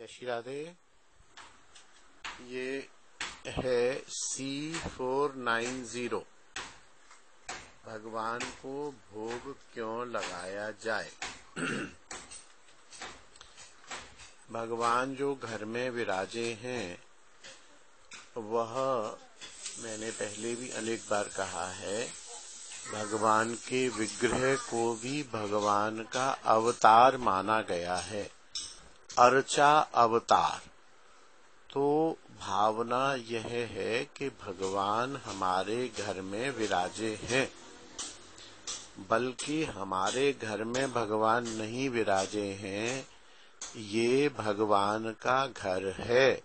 जय श्री राधे। ये है C490। भगवान को भोग क्यों लगाया जाए। भगवान जो घर में विराजे हैं वह मैंने पहले भी अनेक बार कहा है, भगवान के विग्रह को भी भगवान का अवतार माना गया है, अर्चा अवतार। तो भावना यह है कि भगवान हमारे घर में विराजे हैं, बल्कि हमारे घर में भगवान नहीं विराजे हैं, ये भगवान का घर है।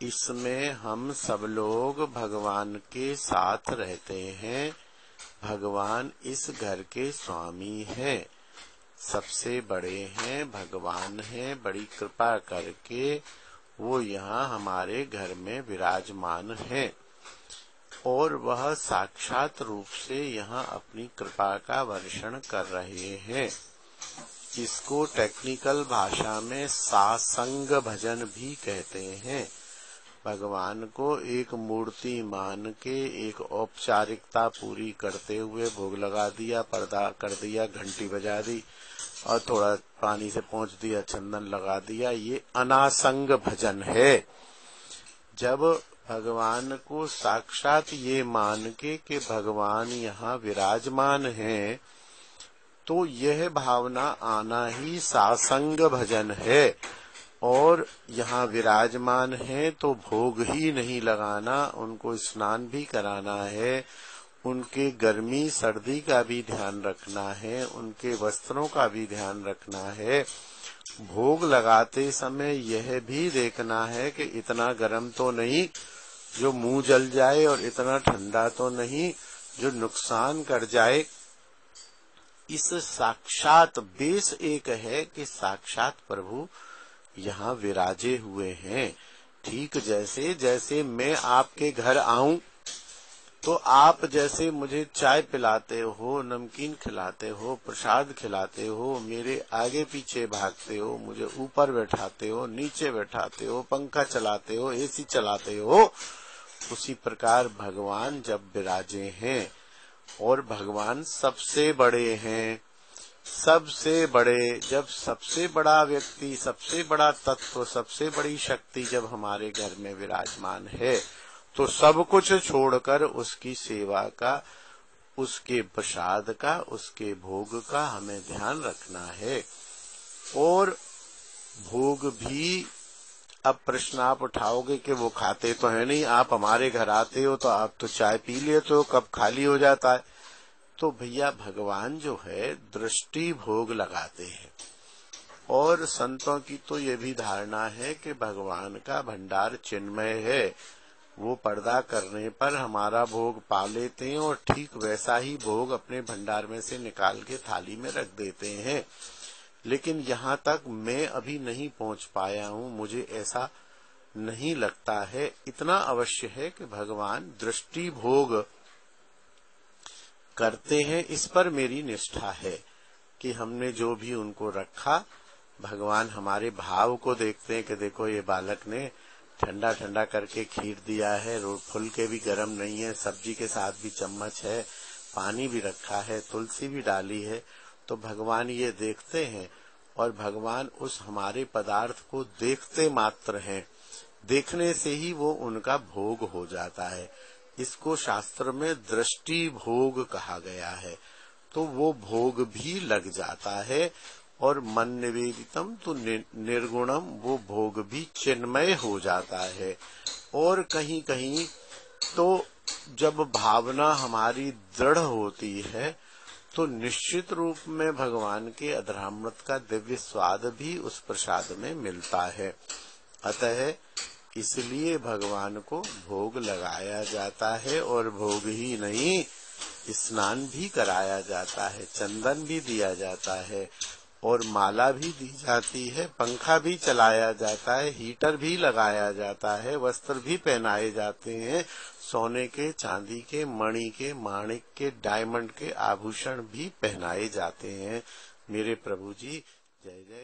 इसमें हम सब लोग भगवान के साथ रहते हैं। भगवान इस घर के स्वामी हैं, सबसे बड़े हैं, भगवान हैं। बड़ी कृपा करके वो यहाँ हमारे घर में विराजमान हैं और वह साक्षात रूप से यहाँ अपनी कृपा का वर्षण कर रहे हैं। इसको टेक्निकल भाषा में सासंग भजन भी कहते हैं। भगवान को एक मूर्ति मान के एक औपचारिकता पूरी करते हुए भोग लगा दिया, पर्दा कर दिया, घंटी बजा दी और थोड़ा पानी से पोंछ दिया, चंदन लगा दिया, ये अनासंग भजन है। जब भगवान को साक्षात ये मान के कि भगवान यहाँ विराजमान हैं, तो यह भावना आना ही सासंग भजन है। और यहाँ विराजमान है तो भोग ही नहीं लगाना, उनको स्नान भी कराना है, उनके गर्मी सर्दी का भी ध्यान रखना है, उनके वस्त्रों का भी ध्यान रखना है। भोग लगाते समय यह भी देखना है कि इतना गर्म तो नहीं जो मुंह जल जाए और इतना ठंडा तो नहीं जो नुकसान कर जाए। इस साक्षात बेस एक है कि साक्षात प्रभु यहाँ विराजे हुए हैं। ठीक जैसे जैसे मैं आपके घर आऊं तो आप जैसे मुझे चाय पिलाते हो, नमकीन खिलाते हो, प्रसाद खिलाते हो, मेरे आगे पीछे भागते हो, मुझे ऊपर बैठाते हो, नीचे बैठाते हो, पंखा चलाते हो, एसी चलाते हो, उसी प्रकार भगवान जब विराजे हैं और भगवान सबसे बड़े हैं, सबसे बड़े, जब सबसे बड़ा व्यक्ति, सबसे बड़ा तत्व, सबसे बड़ी शक्ति जब हमारे घर में विराजमान है तो सब कुछ छोड़कर उसकी सेवा का, उसके प्रसाद का, उसके भोग का हमें ध्यान रखना है। और भोग भी, अब प्रश्न आप उठाओगे कि वो खाते तो है नहीं, आप हमारे घर आते हो तो आप तो चाय पी लेते हो, कब खाली हो जाता है। तो भैया भगवान जो है दृष्टि भोग लगाते हैं। और संतों की तो ये भी धारणा है कि भगवान का भंडार चिन्मय है, वो पर्दा करने पर हमारा भोग पा लेते हैं और ठीक वैसा ही भोग अपने भंडार में से निकाल के थाली में रख देते हैं। लेकिन यहाँ तक मैं अभी नहीं पहुँच पाया हूँ, मुझे ऐसा नहीं लगता है। इतना अवश्य है कि भगवान दृष्टि भोग करते हैं, इस पर मेरी निष्ठा है कि हमने जो भी उनको रखा, भगवान हमारे भाव को देखते हैं कि देखो ये बालक ने ठंडा ठंडा करके खीर दिया है, फुल के भी गर्म नहीं है, सब्जी के साथ भी चम्मच है, पानी भी रखा है, तुलसी भी डाली है। तो भगवान ये देखते हैं और भगवान उस हमारे पदार्थ को देखते मात्र हैं, देखने से ही वो उनका भोग हो जाता है। इसको शास्त्र में दृष्टि भोग कहा गया है। तो वो भोग भी लग जाता है और मन निवेदितम तो निर्गुणम, वो भोग भी चिन्मय हो जाता है। और कहीं कहीं तो जब भावना हमारी दृढ़ होती है तो निश्चित रूप में भगवान के अधरामृत का दिव्य स्वाद भी उस प्रसाद में मिलता है। अतः इसलिए भगवान को भोग लगाया जाता है और भोग ही नहीं, स्नान भी कराया जाता है, चंदन भी दिया जाता है और माला भी दी जाती है, पंखा भी चलाया जाता है, हीटर भी लगाया जाता है, वस्त्र भी पहनाए जाते हैं, सोने के, चांदी के, मणि के, माणिक के, डायमंड के आभूषण भी पहनाए जाते हैं। मेरे प्रभु जी, जय जय।